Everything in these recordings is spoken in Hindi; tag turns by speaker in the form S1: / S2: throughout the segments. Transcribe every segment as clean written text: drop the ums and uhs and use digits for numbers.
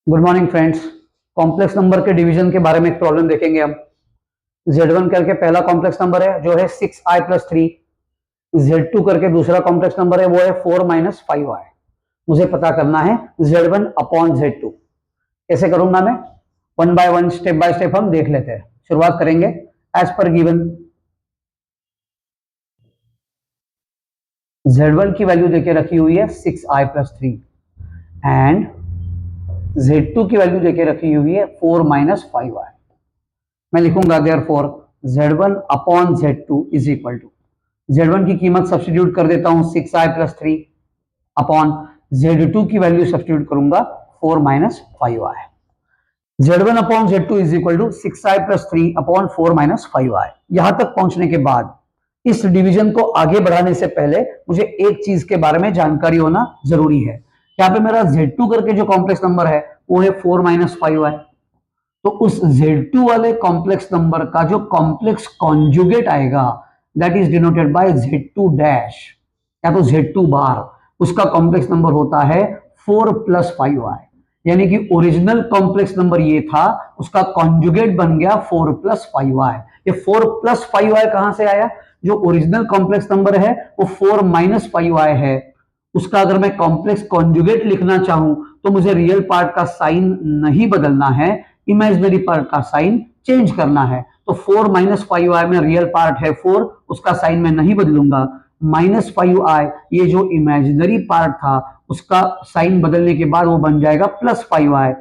S1: Good morning friends. Complex number के डिवीजन के बारे में एक प्रॉब्लम देखेंगे हम। Z1 करके पहला कॉम्प्लेक्स नंबर है जो है 6i+3। Z2 करके दूसरा कॉम्प्लेक्स नंबर है वो है 4-5i। मुझे पता करना है Z1 अपॉन Z2। कैसे करूंगा मैं? One by one, step by step हम देख लेते हैं। शुरुआत करेंगे एज पर गिवन। Z1 की वैल्यू देके रखी हुई है 6i+3 एंड Z2 की वैल्यू देके रखी हुई है 4-5i। मैं लिखूंगा therefore Z1 upon Z2 is equal to, Z1 की कीमत सब्स्टिट्यूट कर देता हूं 6i+3 अपॉन Z2 की वैल्यू सब्स्टिट्यूट करूंगा 4-5i। Z1 upon Z2 is equal to 6i+3 upon 4-5i। यहां तक पहुंचने के बाद इस डिवीजन को आगे बढ़ाने से पहले मुझे एक चीज के बारे में जानकारी होना जरूरी है। यहाँ पे मेरा Z2 करके जो कॉम्प्लेक्स नंबर है वो है 4-5i। तो उस Z2 वाले कॉम्प्लेक्स नंबर का जो कॉम्प्लेक्स कॉन्जुगेट आएगा that is denoted by Z2 dash या तो Z2 बार, उसका कॉम्प्लेक्स नंबर होता है 4+5i। यानी कि ओरिजिनल कॉम्प्लेक्स नंबर ये था, उसका कॉन्जुगेट बन गया 4+5i। ये 4+5i कहां से आया? जो ओरिजिनल कॉम्प्लेक्स नंबर है वो 4-5i है, उसका अगर मैं कॉम्प्लेक्स कॉन्जुगेट लिखना चाहूं तो मुझे रियल पार्ट का साइन नहीं बदलना है, इमेजिनरी पार्ट का साइन चेंज करना है। तो 4-5i में रियल पार्ट है 4, उसका साइन मैं नहीं बदलूंगा। -5i ये जो इमेजिनरी पार्ट था उसका साइन बदलने के बाद वो बन जाएगा +5i।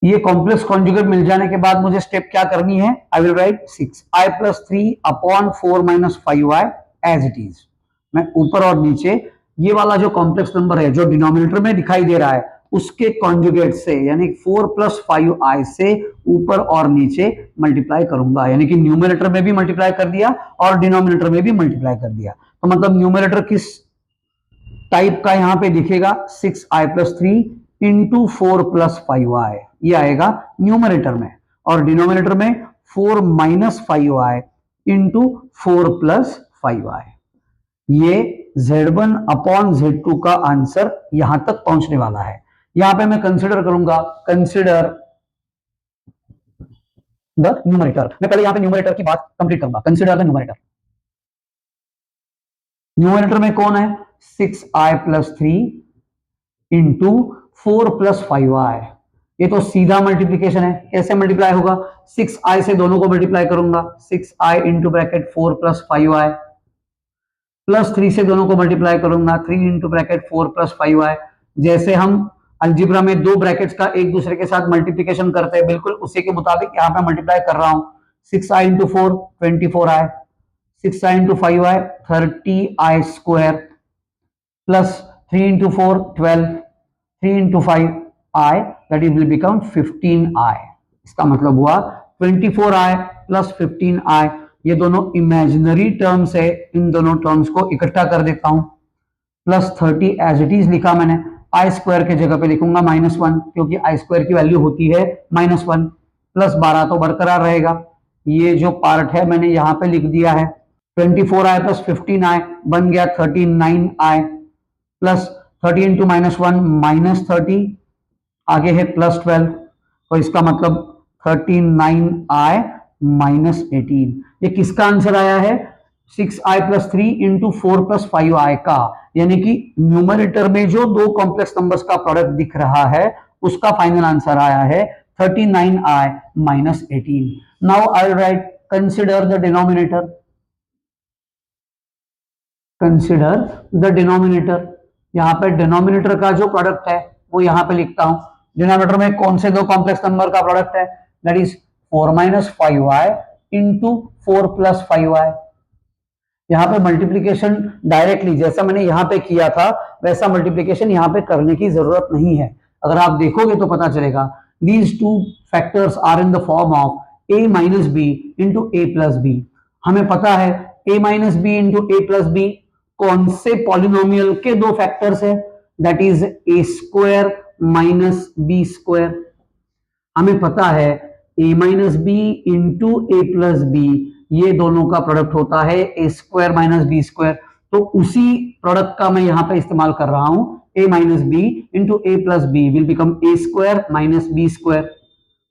S1: ये कॉम्प्लेक्स कॉन्जुगेट मिल जाने के बाद मुझे स्टेप क्या करनी है? I will write 6i+3 upon 4-5i as it is. मैं ऊपर और नीचे ये वाला जो कॉम्प्लेक्स नंबर है जो डिनोमिनेटर में दिखाई दे रहा है उसके कॉन्जुगेट से यानी 4+5i से ऊपर और नीचे मल्टीप्लाई करूंगा। यानी कि न्यूमरेटर में भी मल्टीप्लाई कर दिया और डिनोमिनेटर में भी मल्टीप्लाई कर दिया। तो मतलब न्यूमरेटर किस टाइप का यहां पे दिखेगा? 6i+3 इंटू 4+5i, ये आएगा न्यूमरेटर में, और डिनोमिनेटर में 4-5i इंटू 4+5i। ये Z1 अपॉन Z2 का आंसर यहां तक पहुंचने वाला है। यहां पे मैं कंसिडर करूंगा, कंसिडर द न्यूमरेटर। मैं पहले यहां पे न्यूमरेटर की बात कंप्लीट करूंगा। Consider the numerator. न्यूमरेटर में कौन है? 6i+3 into 4+5i। ये तो सीधा मल्टीप्लीकेशन है। कैसे मल्टीप्लाई होगा? 6i से दोनों को मल्टीप्लाई करूंगा, 6i इंटू ब्रैकेट 4+5i, +3 से दोनों को मल्टीप्लाई करूंगा, 3 इंटू ब्रैकेट 4+5i। जैसे हम अलजिब्रा में दो ब्रैकेट्स का एक दूसरे के साथ मल्टीप्लीकेशन करते हैं, बिल्कुल उसी के मुताबिक यहां पे मल्टीप्लाई कर रहा हूं। 6i into 4 24i, 6i into 5i 30i² plus 3 into 4 12, 3 into 5i that is will become 15i। इसका मतलब हुआ 24i प्लस 15i। ये दोनों इमेजिनरी टर्म्स है, इन दोनों टर्म्स को इकट्ठा कर देता हूं। प्लस 30 एज इट इज लिखा मैंने, i² के जगह पे लिखूंगा -1 क्योंकि i² की वैल्यू होती है -1। प्लस 12 तो बरकरार रहेगा। ये जो पार्ट है मैंने यहां पे लिख दिया है। 24i प्लस 15i बन गया 39i, प्लस 30 इंटू -1 -30, आगे है +12, तो इसका मतलब 39i -18। ये किसका आंसर आया है? 6i+3 इंटू 4+5i का। यानी कि न्यूमरेटर में जो दो कॉम्प्लेक्स नंबर्स का प्रोडक्ट दिख रहा है उसका फाइनल आंसर आया है 39i -18। Now I right consider the denominator. Consider the denominator. यहां पे डिनोमिनेटर का जो प्रोडक्ट है वो यहां पे लिखता हूं। डिनोमिनेटर में कौन से दो कॉम्प्लेक्स नंबर का प्रोडक्ट है? That is 4-5i into 4+5i। यहां पे मल्टीप्लीकेशन डायरेक्टली जैसा मैंने यहां पे किया था वैसा मल्टीप्लीकेशन यहां पे करने की जरूरत नहीं है। अगर आप देखोगे तो पता चलेगा these two factors are in the form of a-b into a+b। हमें पता है a-b इंटू a+b कौन से पॉलिनोमियल के दो फैक्टर्स है? That is a² -b²। हमें पता है a-b इंटू a+b ये दोनों का प्रोडक्ट होता है a² -b²। तो उसी प्रोडक्ट का मैं यहां पे इस्तेमाल कर रहा हूं a minus b into a plus b will become a square minus b square.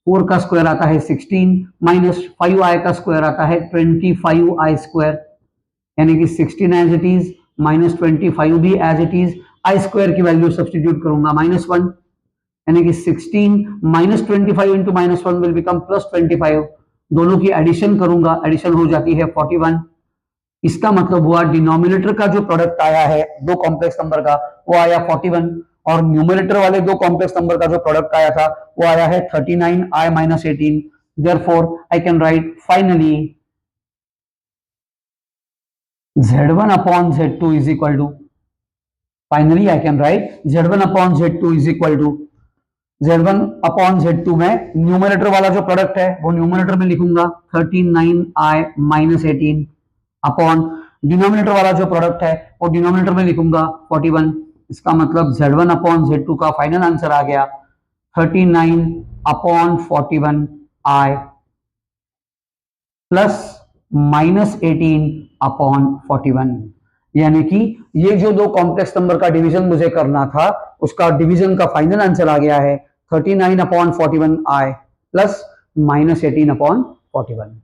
S1: 4 का स्क्वायर आता है 16 माइनस 5i का स्क्वायर आता है 25i स्क्वायर, यानी कि 16 एज इट इज माइनस 25 भी as it is, I square की वैल्यू सब्सटीट्यूट करूंगा -1, यानी कि 16 माइनस 25 इंटू -1 विल बिकम +25, दोनों की एडिशन करूंगा, एडिशन हो जाती है 41। इसका मतलब हुआ डिनोमिनेटर का जो प्रोडक्ट आया है दो कॉम्प्लेक्स नंबर का वो आया 41, और न्यूमरेटर वाले दो कॉम्प्लेक्स नंबर का जो प्रोडक्ट आया था वो आया है 39i minus 18। Therefore, I can write finally Z1 upon Z2 is equal to, finally I can write Z1 upon Z2 is equal to, Z1 upon Z2 में न्यूमरेटर वाला जो प्रोडक्ट है वो न्यूमरेटर में लिखूंगा 39i minus 18 अपॉन डिनोमिनेटर वाला जो प्रोडक्ट है वो डिनोमिनेटर में लिखूंगा 41। इसका मतलब Z1 अपॉन Z2 का फाइनल आंसर आ गया 39 अपॉन 41i प्लस -18 अपॉन 41, यानी कि ये जो दो कॉम्प्लेक्स नंबर का डिवीजन मुझे करना था उसका डिवीजन का फाइनल आंसर आ गया है 39 अपॉन 41i प्लस -18 अपॉन 41।